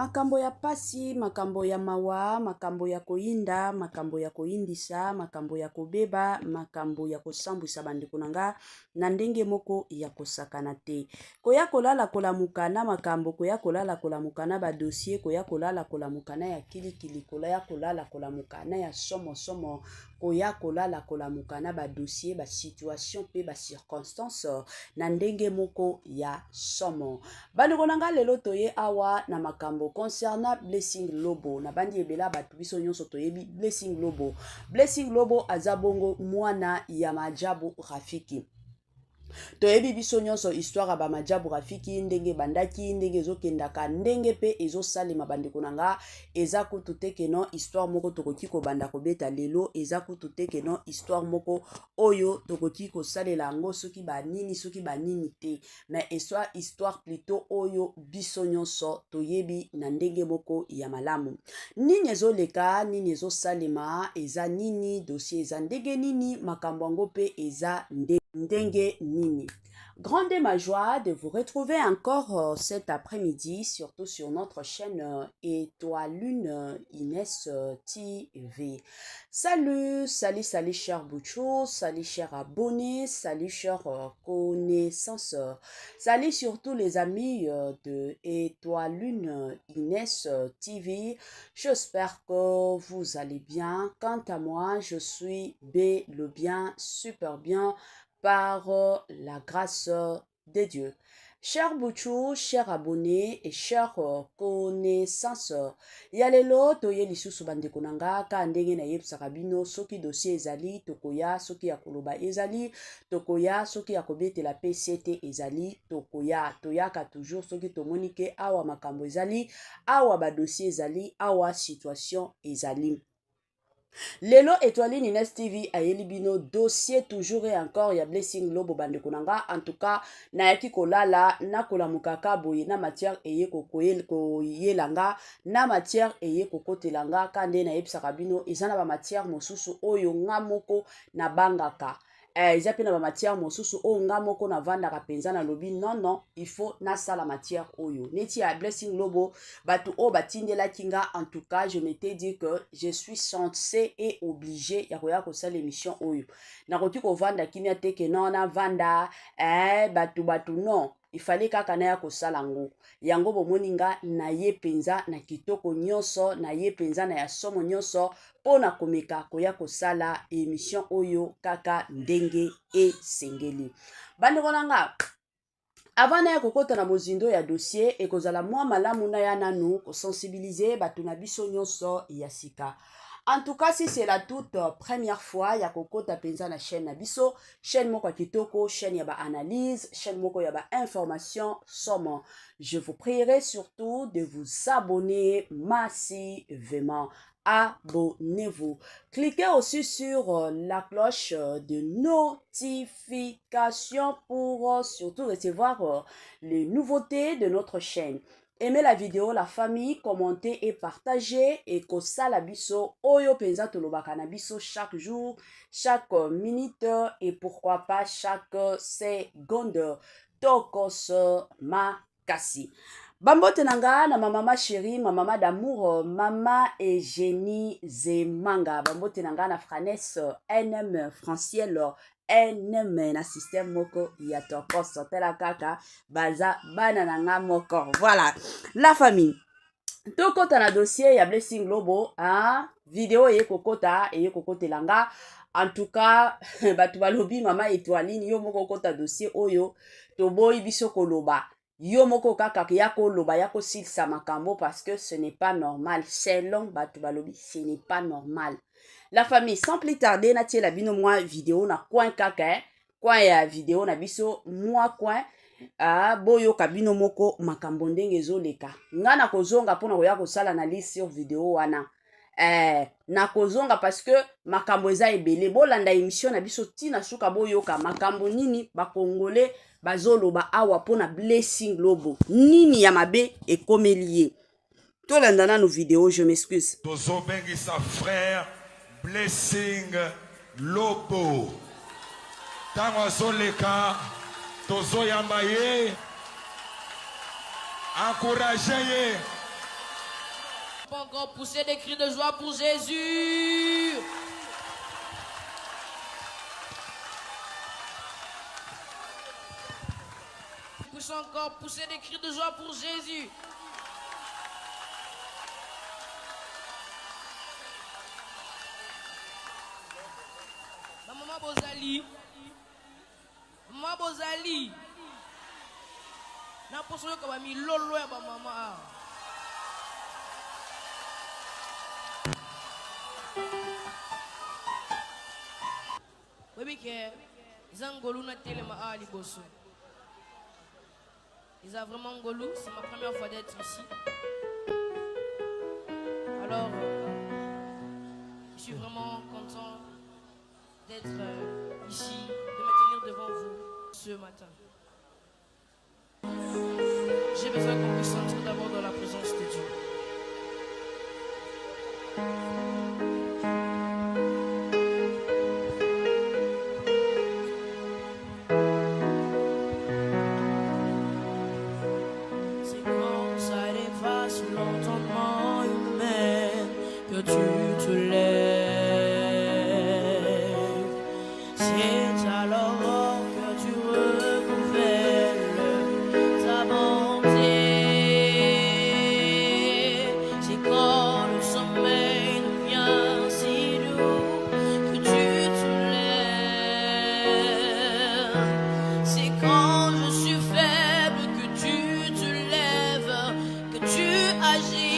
Makambo ya pasi, makambo ya mawa, makambo ya koinda, makambo ya koindisa, makambo ya kobeba, makambo ya kosambwisa bandeko nanga na ndenge moko ya kosakana te. Koya kolala kolamukana makambo, koya kolala kolamukana ba dossier, koya kolala kolamukana ya kilikili, koya kolala kolamukana ya somo, koya kolala kolamukana ba dossier, ba situation pe ba circonstance na ndenge moko ya somo. Bandeko nanga lelo toye awa na makambo concernant Blessing Lobo. Na bandi ebela batu biso nyonso toyebi Blessing Lobo. Blessing Lobo azabongo mwana ya Majabu Rafiki. Toyebi biso nyonso histoire ba Majabu Rafiki ndenge bandaki ndenge ezokendaka ndenge pe ezosalema bandeko nanga eza kutu te keno histoire moko tokoki ko banda kobeta lelo eza kutu te keno histoire moko oyo tokoki ko salela ngo soki ba nini te mais histoire plutôt oyo biso nyonso toyebi na ndenge moko ya malamu nini ezoleka nini ezosalema eza nini dossier eza ndenge nini makambo ngo pe eza ndenge nini. Grande ma joie de vous retrouver encore cet après-midi, surtout sur notre chaîne Étoile Lune Inès TV. Salut chers bouchos, salut chers abonnés, salut chers connaissances, salut surtout les amis de Étoile Lune Inès TV. J'espère que vous allez bien. Quant à moi, je suis le bien, super bien, par la grâce de Dieu. Chers bouchous, chers abonnés et chers connaissances, yalelo toye lisusu bandeko nanga ka ndenge na yebisaka bino soki dossier ezali tokoya soki ya koloba ezali tokoya soki ya kobetela PCT ezali toyaka toujours soki tomonike awa makambo ezali awa ba dossier ezali awa situation ezali. Lelo Étoile Inès TV ayeli bino dossier toujours et encore ya Blessing Lobo bandeko nanga en tout cas na yaki kolala na kolamukaka boye na matière eye koyelanga na matière eye kokotelanga kande na yebisaka bino ezana ba matière mosusu oyo nga moko na bangaka eza pe na ba matière mosusu oyo nga moko na vandaka penza na lobi non il faut na sala matière oyo neti ya Blessing Lobo batu o batindela kinga en tout cas je m'étais dit que je suis censé et obligé ya koya ko sala émission oyo na koki ko vanda kimia te ke non na vanda batu non il fallait kaka na ya kosala ngo yango bomoninga na ye penza na kitoko nyonso na ye penza na ya somo nyonso pona komeka koya kosala émission oyo kaka ndenge esengeli bandeko nanga avant na ya kokota na mozindo ya dossier ekozala mwa malamu na ya nanu kosensibiliser batu na biso nyonso ya sika. En tout cas, si c'est la toute première fois, ya kokota penza na chaîne na biso, chaîne moko kitoko, chaîne yaba analyse, chaîne moko yaba information, somme. Je vous prierai surtout de vous abonner massivement. Abonnez-vous. Cliquez aussi sur la cloche de notification pour surtout recevoir les nouveautés de notre chaîne. Aimez la vidéo, la famille, commentez et partagez et kosala biso oyo penza tolobaka na biso chaque jour, chaque minute et pourquoi pas chaque seconde. Tokos makasi. Bambote nanga na mama chérie, ma maman d'amour, maman Eugénie Zemanga. Bambote nanga na Franès NM Franciel NM na système moko ya tokos tela kaka baza bana nanga moko. Voilà, la famille. Tokota na dossier ya Blessing Lobo, vidéo ye kokota langa. En tout cas, batu balobi mama Étoile yo moko kota dossier oyo toboyi biso koloba. Yo moko kaka ya koloba ya kosilisa makambo parce que ce n'est pas normal. Selon batu balobi, ce n'est pas normal. La famille, sans plus tarder, na tie la bino moi vidéo na coin kaka coin ya vidéo na biso moi coin boyo kabino moko makambo ndenge ezoleka nga na kozonga pona koya kosala na liste sur vidéo wana na kozonga parce que makambo eza ebele bolanda émission na biso tina suka boyoka makambo nini ba congolais bazoloba awa pona Blessing Lobo nini ya mabe ekomelié tolanda na no vidéo. Je m'excuse. Tozo bengi sa frère Blessing Lobo tango azoleka tozo yamba ye encourager ye pas encore pousser des cris de joie pour Jésus? Pousse encore, pousser des cris de joie pour Jésus. Maman Bozali. Maman Bozali. Na poso yo kaba mi lolo ya ba mama. Webi ke zangolu na telema ali boso. Ils ont vraiment Ngolou, c'est ma première fois d'être ici. Alors, je suis vraiment content d'être ici, de me tenir devant vous ce matin. J'ai besoin qu'on puisse entrer d'abord dans la présence de Dieu. Tu te lèves, c'est alors que tu renouvelles ta bonté. C'est quand le sommeil devient si lourd que tu te lèves. C'est quand je suis faible que tu te lèves, que tu agis.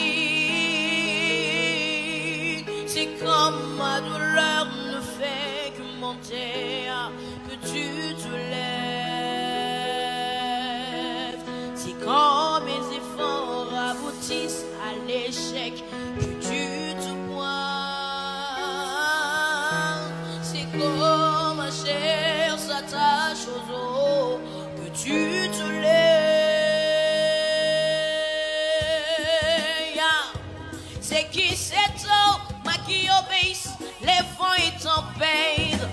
C'est comme ma douleur ne fait que monter, que tu te lèves. C'est quand mes efforts aboutissent à l'échec que tu te pointes. C'est comme ma chair s'attache aux os que tu te lèves. C'est qui c'est qui obéissent les vents et tempêtes,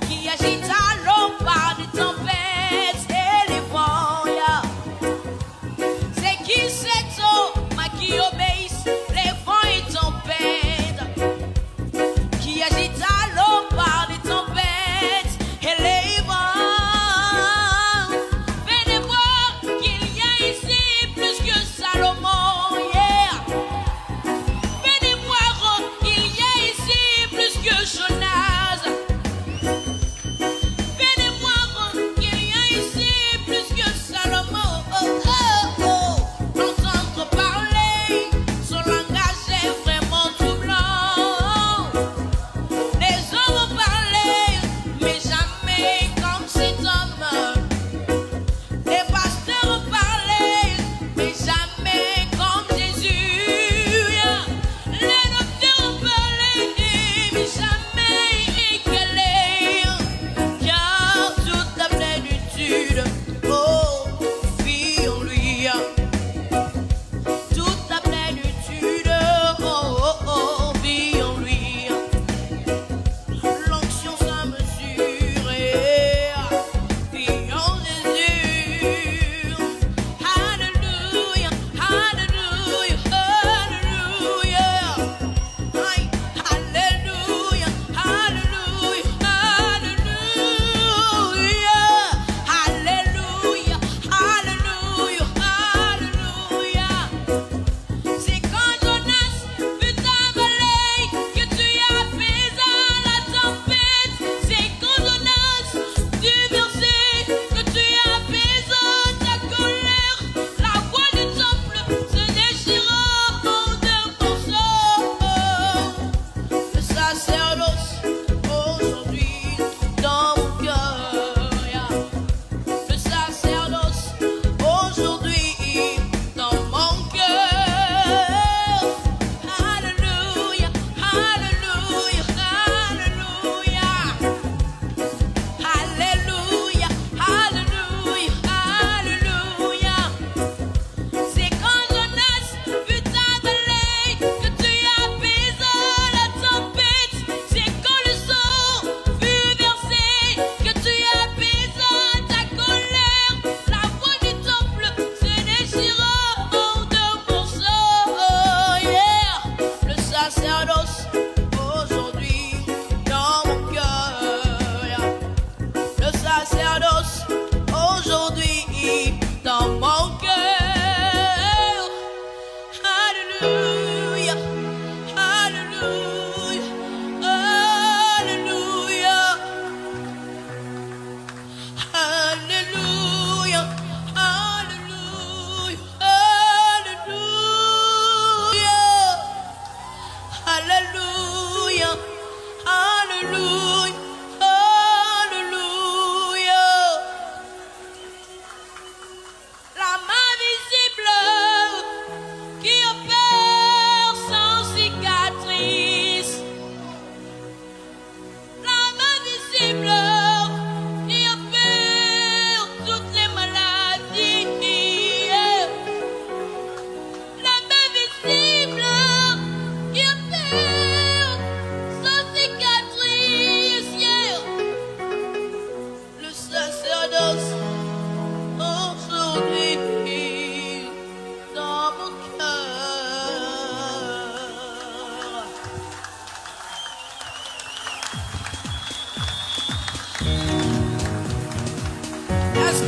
qui agitent à l'ombre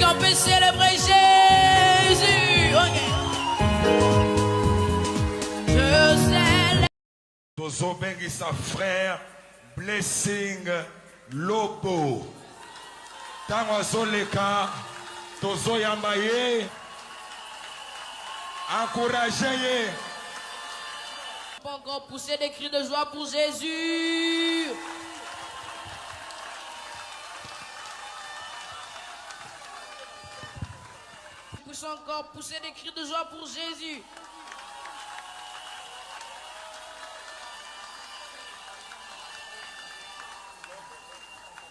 qu'on peut célébrer Jésus? Ok. Je célèbre. Tozo bengi sa frère Blessing Lobo. Tango azoleka tozo yamba ye. Encouragez ye. Pas encore pousser des cris de joie pour Jésus. Pousse encore, pousser des cris de joie pour Jésus.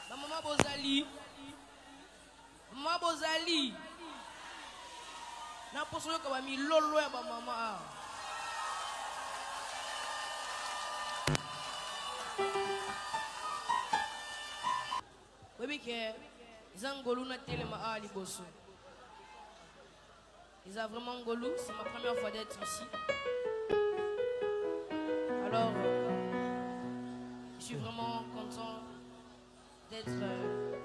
Maman Bozali. Maman Bozali. Na poso yo kaba mi lolo ya ba mama. Oui, que Zangolou na telema ali bosso. Ils ont vraiment Ngolou, c'est ma première fois d'être ici. Alors, je suis vraiment content d'être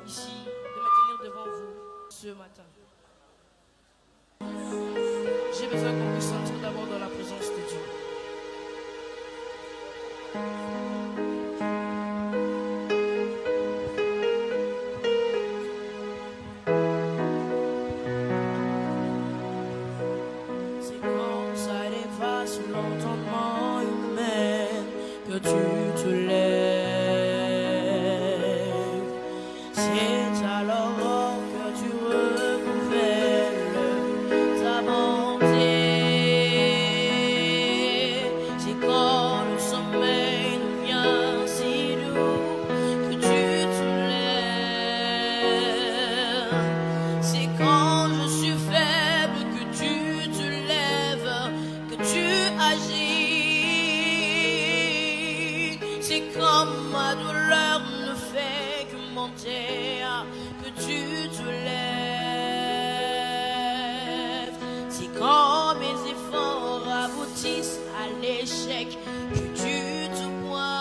ici, de me tenir devant vous ce matin. J'ai besoin qu'on puisse sentir d'abord dans la présence de Dieu. C'est quand ça dépasse l'entendement humain que tu te lèves. C'est alors que tu renouvelles ta bonté. C'est quand le sommeil devient si doux que tu te lèves. C'est quand je suis faible que tu te lèves, que tu agis. C'est quand ma douleur ne fait que monter, que tu te lèves. C'est quand mes efforts aboutissent à l'échec que tu te pointes.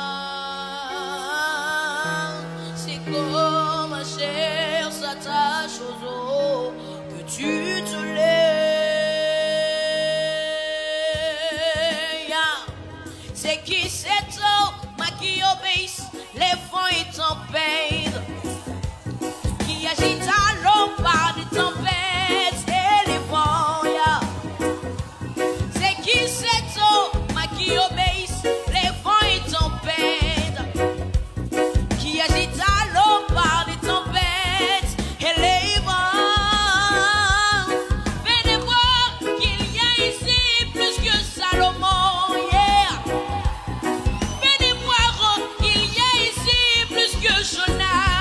C'est quand ma chair s'attache aux os que tu te lèves. C'est qui cet homme qui obéisse les vents et tempêtes, qui agite à l'eau par des tempêtes et les vents. C'est qui cet homme qui obéisse les vents et tempêtes, qui agite à l'eau par des tempêtes et les vents. Venez voir qu'il y a ici plus que Salomon. Venez voir qu'il y a ici plus que Jonas.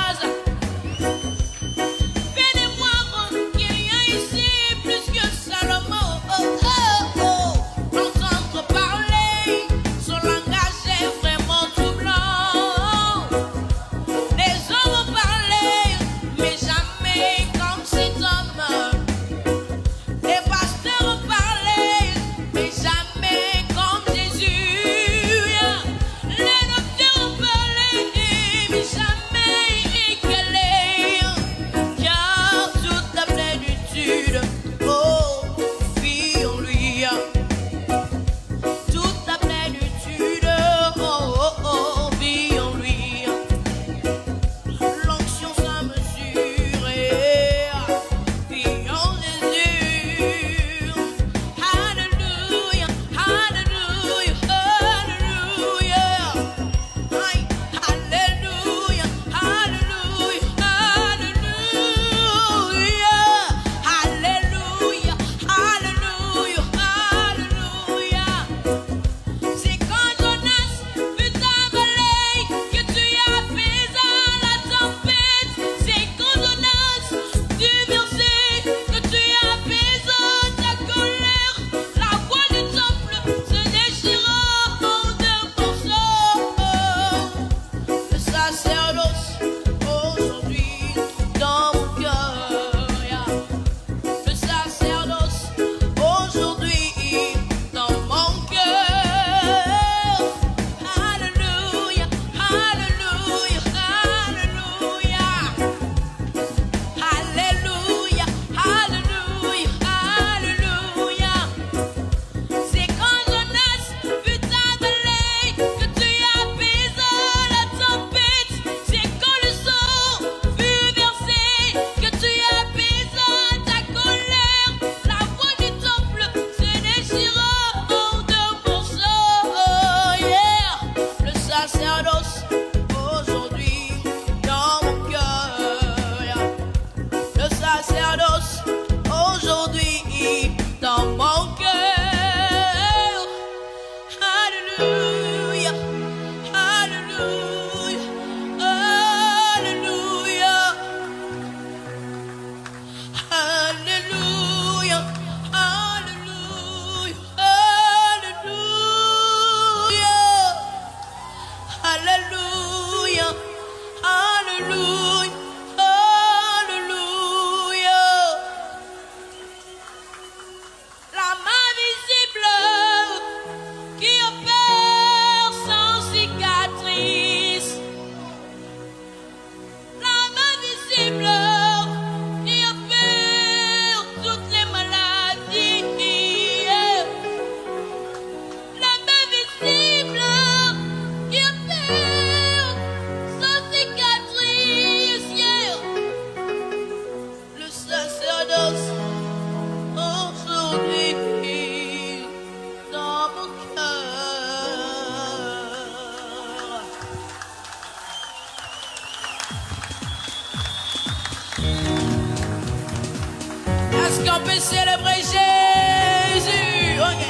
Est-ce qu'on peut célébrer Jésus? Ok.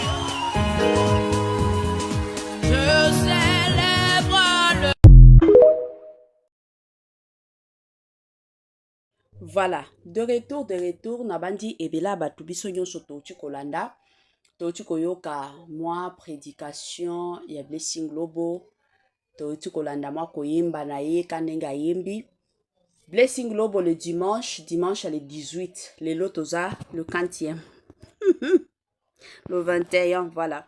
Je célèbre le... Voilà, de retour, nabandi ebela batu biso nyonso touti kolanda, touti koyoka moi prédication ya Blessing Lobo, touti kolanda moi koyemba na ye kanenga yembi. Blessing Lobo le dimanche le 18, le lotoza le 40e, le 21, voilà.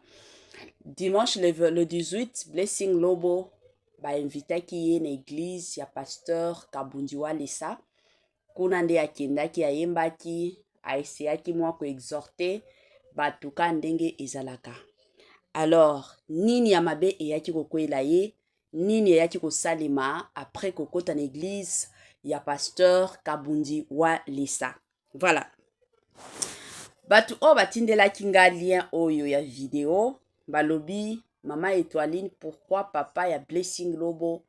Dimanche le 18, Blessing Lobo ba invité ki ye na église ya pasteur Kabundiwa Lesa. Kuna nde akendaki ayembaki aeseyaki mwa koexhorte bato ka ndenge ezalaka. Alors nini ya mabe eyaki kokwela ye, nini eyaki kosalema après kokota na église ya pasteur Kabundi wa Lesa. Voilà, bato oyo batindelaki nga lien oyo ya video balobi mama Étoiline, pourquoi papa ya Blessing Lobo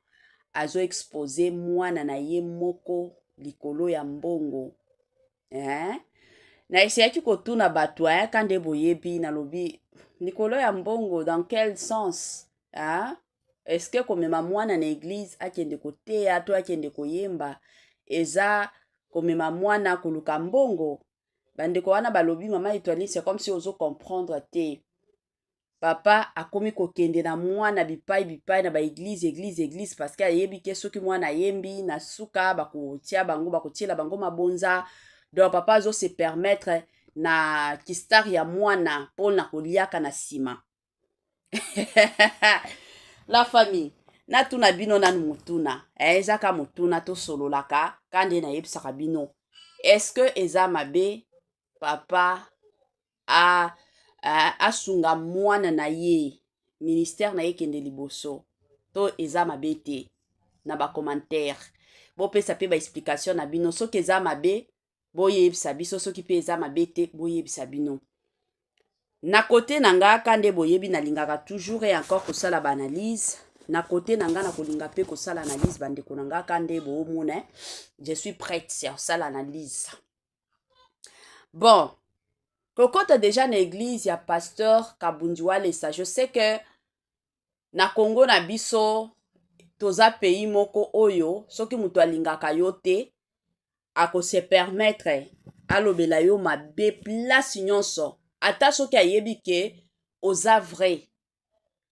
azo expose mwana na ye moko likolo ya mbongo, na eseyaki kotuna bato ayaka nde boyebi nalobi likolo ya mbongo dans quel sens, est-ce que komema mwana na église akende koteya to akende koyemba eza komema mwana koluka mbongo? Bandeko wana balobi mama Étoiline, c'est comme si ozo comprendre te. Papa akomi kokende na mwana bipai na ba église parce que ayebi ke soki mwana yembi na suka bakotia bango bakotiela bango mabonza. Donc papa zo se permettre na kistar ya mwana pona koliaka na sima. La famille na tuna bino nanu mutuna ezaka mutuna to sololaka kande na yebisaka bino, est-ce que eza mabe papa asunga mwana na ye ministère na ye kende liboso to eza mabe te? Na ba commentaire bopesa pe ba explication na bino, soki eza mabe boyebisa biso, soki pe eza mabe te boyebisa bino. Na côté nanga kande boyebi nalingaka toujours et encore kosala ba analyse. Na côté nanga na kolinga pe kosala analyse bandeko nanga kande boomona, je suis prête sur ça l'analyse. Bon, kokota déjà na église ya pasteur Kabundiwa Lesa. Je sais que na Congo na biso toza pays moko oyo soki mutu alingaka yo te ako se permettre alobela yo mabe place nyonso ata soki ayebi ke oza vrai,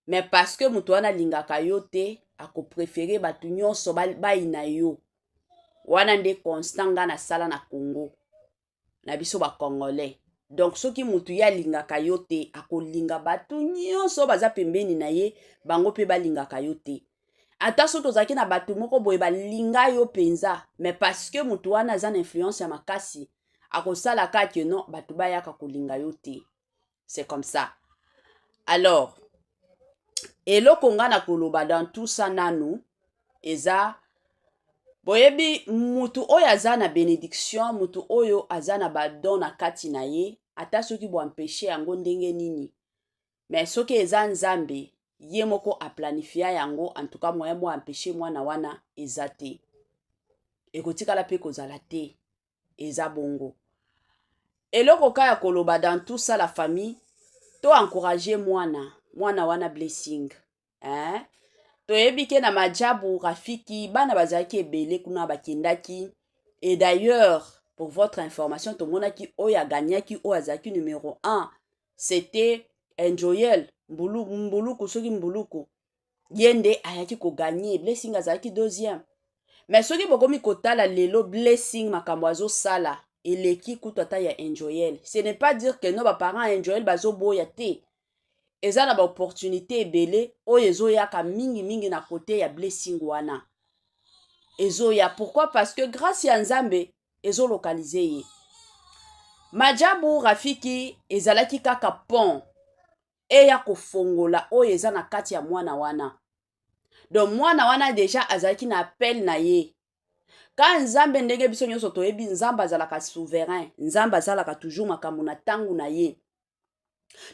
mais parce que mutu wana alingaka yo te ako préférer batu nyonso bayina yo. Wana nde constant nga na sala na Congo na biso ba Congolais. Donc soki mutu ya lingaka yo te akolinga batu nyonso baza pembeni na ye bango pe balingaka yo te. Ata so tozaki na batu moko boye balinga yo penza, mais parce que mutu wana aza na influence ya makasi akosala kake non batu bayaka kolinga yo te. C'est comme ça. Alors eloko nga na koloba dans tout ça nanu eza boyebi mutu oyo aza na bénédiction, mutu oyo aza na badon na kati na ye, ata soki bo empêcher yango ndenge nini, mais soki eza nzambe ye moko a planifia yango, en tout cas moyen mo empêcher mwana wana eza te. Ekotikala pe kozala te, eza bongo. Eloko kaya koloba dans tout ça la famille, to encourager mwana wana Blessing, toyebi ke na majabu rafiki bana bazalaki ebele kuna bakendaki. Et d'ailleurs pour votre information tomonaki oyo aganyaki oyo azalaki numéro 1 c'était Enjoyel Mbuluku soki Mbuluku yende ayaki ko gagner, Blessing azalaki deuxième. Mais soki bokomi kotala lelo Blessing makambo azo sala eleki kutu ata ya Enjoyel. Ce n'est pas dire que no ba parents Enjoyel bazo boya te. Eza na ba opportunité ebele oyo ezoyaka mingi na côté ya Blessing wana. Ezoya pourquoi? Parce que grâce ya Nzambe ezo localiser ye. Majabu rafiki ezalaki kaka pont eya kofongola oyo eza na kati ya mwana wana. Donc mwana wana déjà azalaki na appel na ye. Ka Nzambe ndenge biso nyonso toyebi Nzambe azalaka souverain, Nzambe azalaka toujours makambo na tangu na ye.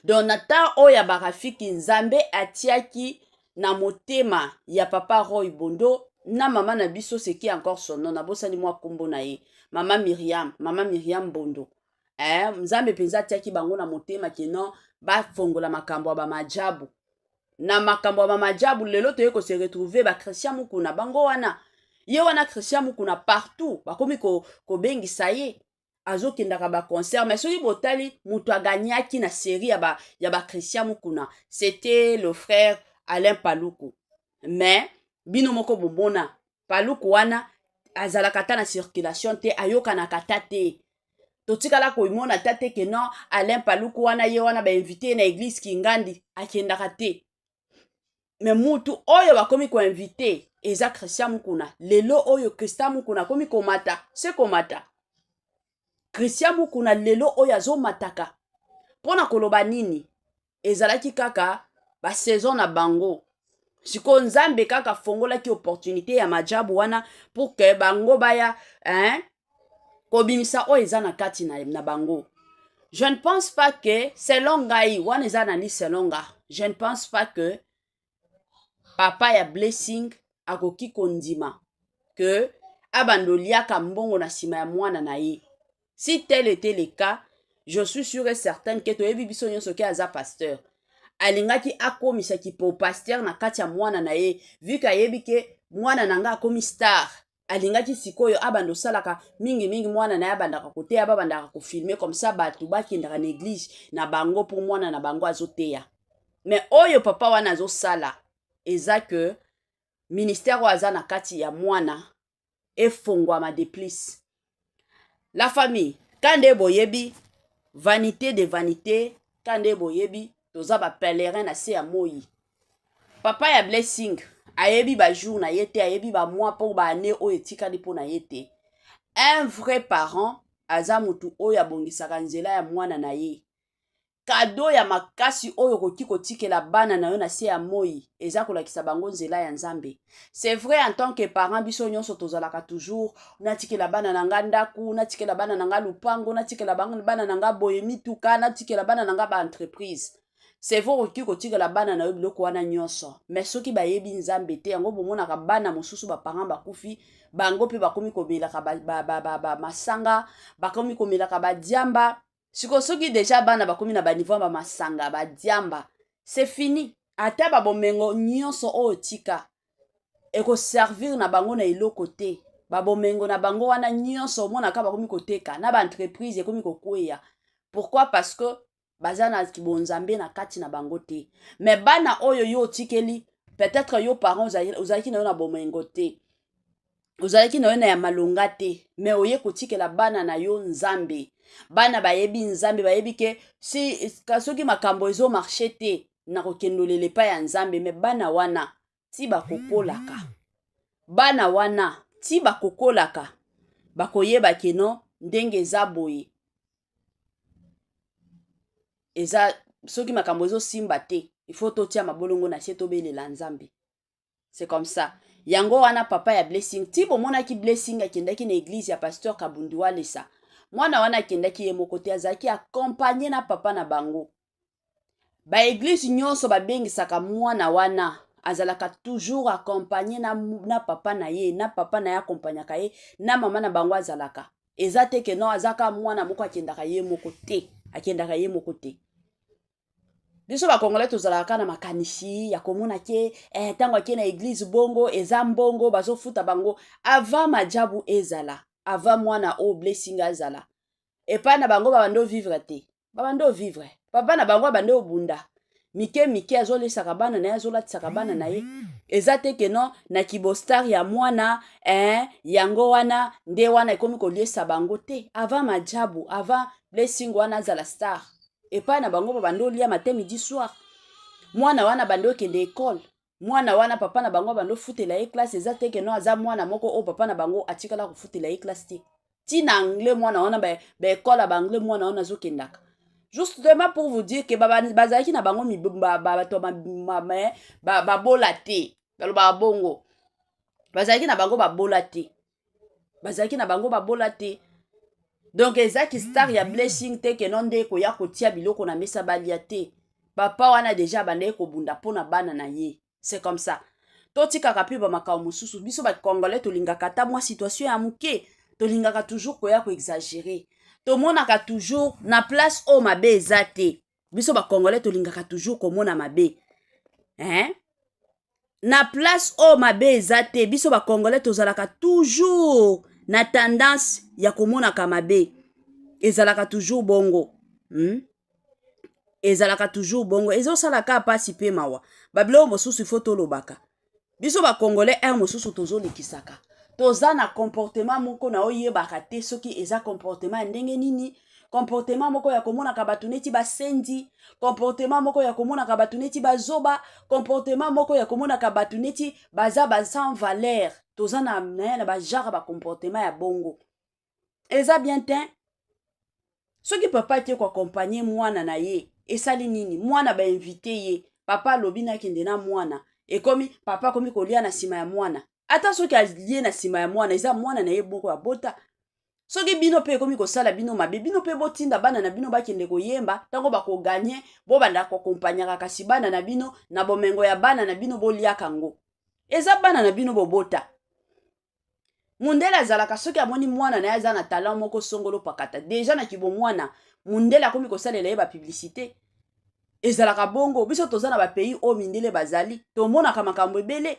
Donc nata oya barafiki Nzambe atiaki na motema ya papa Roy Bondo na mama na biso seki encore son nom na bosani mwa kombo na ye, mama Miriam Bondo. Nzambe penza tiaki bango na motema keno bafongola makambo ya bamajabu. Na makambo ya bamajabu lelo toye ko se retrouver ba Christian Mukuna bango wana. Ye wana Christian Mukuna partout bakomi ko bengisa ye azokendaka ba concert mais soki botali mutu aganyaki na série ya ba Christian Mukuna c'était le frère Alain Paluku. Mais bino moko bomona Paluku wana azalaka ta na circulation te ayokanaka ta te. Totikala ko imona tate ke non Alain Paluku wana ye wana ba invité na église Kingandi akendaka te. Mais mutu oyo bakomi ko invité eza Christian Mukuna. Lelo oyo Christian Mukuna komi komata, se komata. Christian Mukuna lelo oyo azomataka. Pona koloba nini? Ezalaki kaka ba saison na bango. Siko Nzambe kaka fongola ki opportunité ya majabu wana pour que bango baya kobimisa oyo eza na kati na bango. Je ne pense pas que selon ngai wana eza na ni selon nga. Je ne pense pas que papa ya Blessing akoki kondima que abandoliaka mbongo na sima ya mwana na ye. Si tel était le cas, je suis sûr et certain que toyebi biso nyonso ke aza pasteur. Alingaki akomisa ki po pasteur na kati ya mwana na ye. Vu ka yebi ke mwana nanga akomi star. Alingaki sikoyo abando salaka mingi mwana na abandaka kote abandaka ko filmer comme ça batu bakindaka na église na bango pour mwana na bango azoteya. Mais oyo papa wana azo sala eza que ministère waza na kati ya mwana efongwama de plus. La famille, kande boyebi, vanité de vanité, kande boyebi, toza ba pèlerin na se ya moyi. Papa ya Blessing, ayebi ba jour na yete, ayebi ba mois pour ba année o etikali po na yete. Un vrai parent, aza mutu oyo abongisaka nzela ya mwana na ye. Kado ya makasi oyo koki kotikela bana na yo na se ya moyi eza kolakisa bango nzela ya Nzambe. C'est vrai en tant que parent biso nyonso tozalaka toujours natikela bana na nga ndaku, natikela bana na nga lupango, natikela bana na nga boye mituka, natikela bana na nga ba entreprise. C'est vrai koki kotikela bana na yo biloko wana nyonso. Mais soki bayebi Nzambe te yango bomonaka bana mosusu ba parent bakufi bango pe bakomi komelaka ba masanga, bakomi komelaka ba diamba. Siko soki déjà bana bakomi na ba niveau ba masanga ba diamba, c'est fini. Ata ba bomengo nyonso o tika eko servir na bango na eloko te. Ba bomengo na bango wana nyonso mona ka bakomi koteka na ba entreprise ekomi kokweya. Pourquoi? Parce que bazana kibonzambe na kati na bango te. Mais bana oyo yo tikeli peut-être yo parents ozalaki na yo na bomengo te. Ozalaki na yo na ya malonga te. Mais oye kotikela bana na yo Nzambe. Bana bayebi Nzambe bayebi ke si kasoki makambo ezo marché te na kokendolele pa ya Nzambe. Mais bana wana ti bakokolaka. Bana wana ti bakokolaka. Bakoyeba keno ndenge eza boye. Eza soki makambo ezo simba te. Il faut totia mabolongo na sie tobelela Nzambe. C'est comme ça. Yango wana papa ya Blessing. Ti bomona ki Blessing akendaki na église ya pasteur Kabundu Walesa. Mwana wana akendaki ye moko te azaki accompagné na papa na bango. Ba église nyonso babengisaka mwana wana azalaka toujours accompagné na papa na ye, na papa na ye accompagnaka ye, na mama na bango azalaka. Eza te ke non azaka mwana moko akendaka ye moko te, akendaka ye moko te. Biso ba Congolais tozalaka na makanishi ya komona ke tango ake na église bongo eza mbongo bazofuta bango avant majabu ezala. Avant mwana o Blessing azala. Et pas na bango babando vivre te. Babando vivre. Papa na bango babando bunda. Mike azole sakabana na azola sakabana na ye. Ezate ke non na kibostar ya mwana yango wana nde wana ekomi koliesa bango te. Avant majabu, avant Blessing wana azala star. Et pas na bango babando lia matin midi soir. Mwana wana bando kende école. Mwana wana papa na bango bando futela ye classe ezate ke no aza mwana moko o papa na bango atikala ko futela ye classe ti. Ti na anglais mwana wana ba école ba anglais mwana wana zo kendaka. Justement pour vous dire que bazaki na bango ba bola te. Ba bongo. Bazaki na bango ba bola te. Bazaki na bango ba bola te. Donc ezaki star ya Blessing te ke non de ko ya ko tia biloko na mesa balia te. Papa wana déjà bande ko bunda pona bana na ye. C'est comme ça. Totika kapi ba makao mususu biso ba Congolais tolingaka ta mwa situation ya muke, tolingaka toujours ko ya ko exagérer. tomonaka toujours na place o mabe eza te biso bakongolais tolingaka toujours komona mabe na place o mabe eza te biso bakongolais tozalaka toujours na tendance ya komonaka mabe ezalaka toujours bongo ezalaka toujours bongo ezosalaka pasi mpe mawa babiloko mosusu ifo tolobaka biso bakongolais ere mosusu tozolikisaka toza na comportement moko na oyebaka te soki eza comportement ya ndenge nini comportement moko ya komonaka bato neti basendi comportement moko ya komonaka bato neti bazoba comportement moko ya komonaka bato neti baza sans valeur toza na bajara bacomportement ya bongo eza bien te soki papa tie koakompagne mwana na ye esali nini mwana bainvite ye papa alobi nakende na mwana ekomi papa akomi kolia na nsima ya mwana ata soki alie na nsima ya mwana eza mwana na ye moko ya bota soki bino mpe ekomi kosala bino mabe bino mpe botinda bana na bino bakende koyemba ntango bakoganye bobanda kokompanyaka kasi bana na bino na bomengo ya bana na bino boliaka ngo eza bana na bino bobota mundele azalaka soki amoni mwana na ye aza na talent moko songolo pakata deja na kibo mwana mundele akomi kosalela ye bapublicité ezalaka bongo biso toza na bapays oyo mindele bazali tomonaka makambo ebele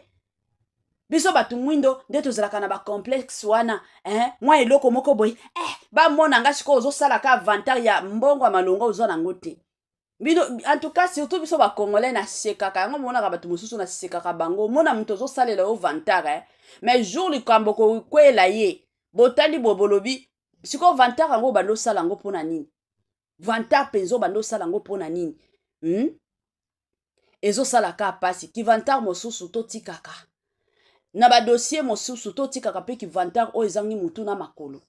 biso bato mwindo nde tozalaka na bacomplexe wana mwa eloko moko boye bamona nga sikoyo ozosalaka avantage ya mbongo ya malonga ozwa nango te bino en tout cas surtout biso bakongolais nasekaka yango monaka bato mosusu nasekaka bango mona moto ozosalela yo vantare mais jour likambo kokwela ye botali bobolobi sikoyo vantare yango obanda osala yango mpona nini vantare mpenza obanda osala yango mpona nini ezosalaka pasi kivantare mosusu totikaka na badossier mosusu totikaka mpe kivantare oyo ezangi mutu na makolo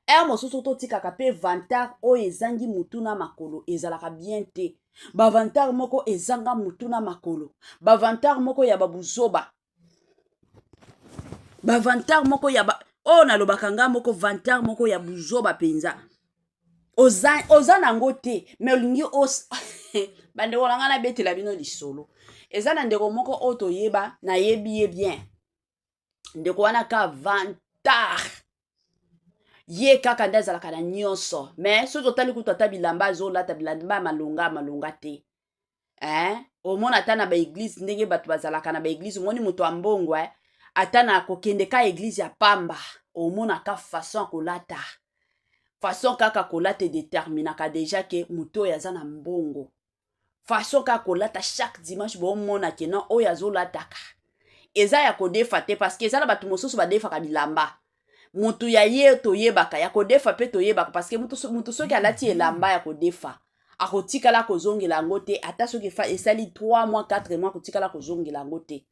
ere mosusu totikaka mpe vantare oyo ezangi mutu na makolo ezalaka bien te bavantare moko ezanga mutu na makolo bavantare moko ya babuzoba bavantare moko ya oyo nalobaka nga moko vantare moko ya buzoba mpenza oza nango te me olingi bandeko na nga nabetela bino lisolo eza na ndeko moko oyo toyeba nayebi ye bien ndeko wana ka vantare ye kaka nde azalaka na nyonso me soki otali kutu ata bilamba azolata bilamba ya malonga te omona ata na baeglise ndenge bato bazalaka na baeglise omoni moto ya mbongo ata na kokende ka eglise ya pamba omonaka façon kolata façon kaka kolata edeterminaka deja ke moto oyo aza na mbongo façon kaka kolata chaque dimanche bomona ke non oyo azolataka eza ya kodefa te parce que eza na bato mosusu badefaka bilamba mutu ya ye toyebaka ya kodefa mpe toyebaka parce que mutu soki alati elamba ya kodefa akotikala kozongela yango te ata soki esali 3 mois 4 mois akotikala kozongela yango te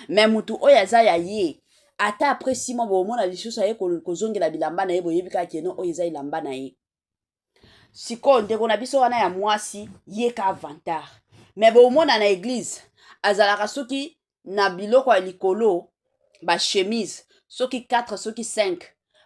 me mutu oyo aza ya ye ata après 6 mois bomona lisusu aye kozongela bilamba na ye boyebi kaka keno oyo eza elamba na ye sikoyo ndeko na biso wana ya mwasi ye ka avantage me bomona na eglise azalaka soki na biloko ya likolo bachemise soki 4 soki 5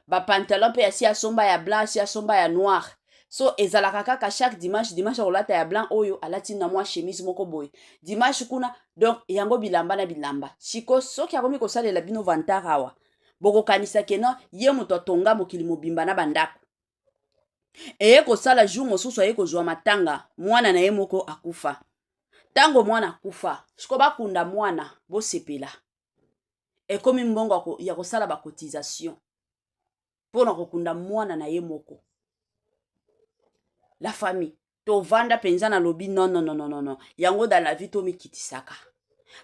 bapantalon mpe asi asomba ya blanc asi asomba ya noir so ezalaka kaka chaque dimanche akolata ya blanc oyo alati na mwa chemise moko boye dimanche kuna donc yango bilamba na bilamba siko soki akomi kosalela bino vantare awa bokokanisa keno ye moto atonga mokili mobimba na bandako eye kosala jour mosusu aye kozwa matanga mwana na ye moko akufa ntango mwana akufa siko bakunda mwana bosepela ekomi mbongo ya kosala bacotisation mpona kokunda mwana na ye moko la famille tovanda mpenza na lobi non yango dans la vie tomikitisaka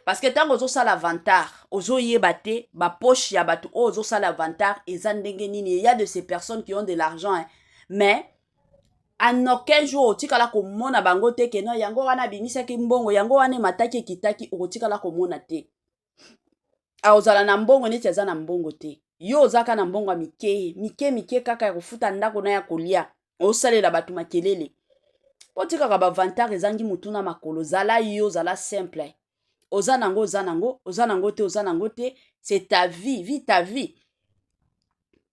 parce que ntango ozosala vantare ozoyeba te bapoche ya bato oyo ozosala vantare eza ndenge nini ya de ces personnes qui ont de l'argent mais en aucun jour otikala komona bango te keno yango wana abimisaki mbongo yango wana emataki ekitaki okotikala komona te aozala na mbongo neti aza na mbongo te yo ozaka na mbongo ya mike kaka ya kofuta ndako na ya kolia osalela bato makelele poti kaka bavantare ezangi mutu na makolo zala yo zala simple oza nango te c'est ta vie ta vie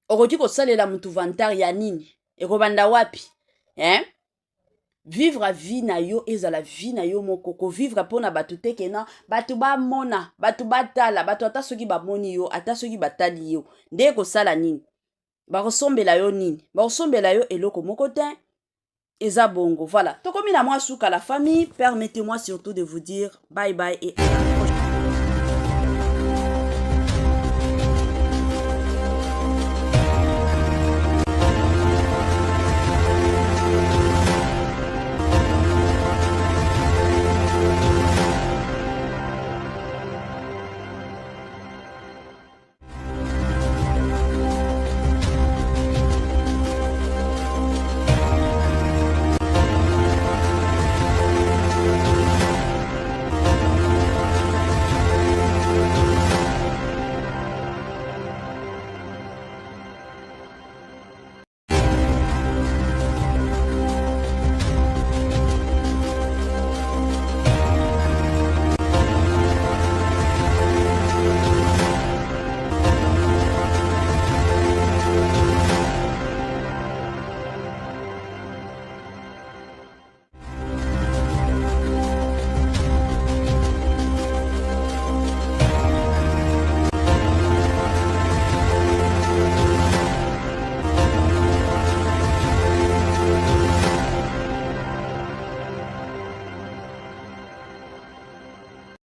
okoki kosalela mutu vantare ya nini ekobanda wapi vivre vie na yo ezala vie na yo moko kovivre mpona bato te kena bato bamona bato batala bato ata soki bamoni yo ata soki batali yo nde ekosala nini bakosombela yo nini? Bakosombela yo eloko moko te. Eza bongo. Voilà. Tokomi na mwa suka la famille. Permettez-moi surtout de vous dire bye bye et à la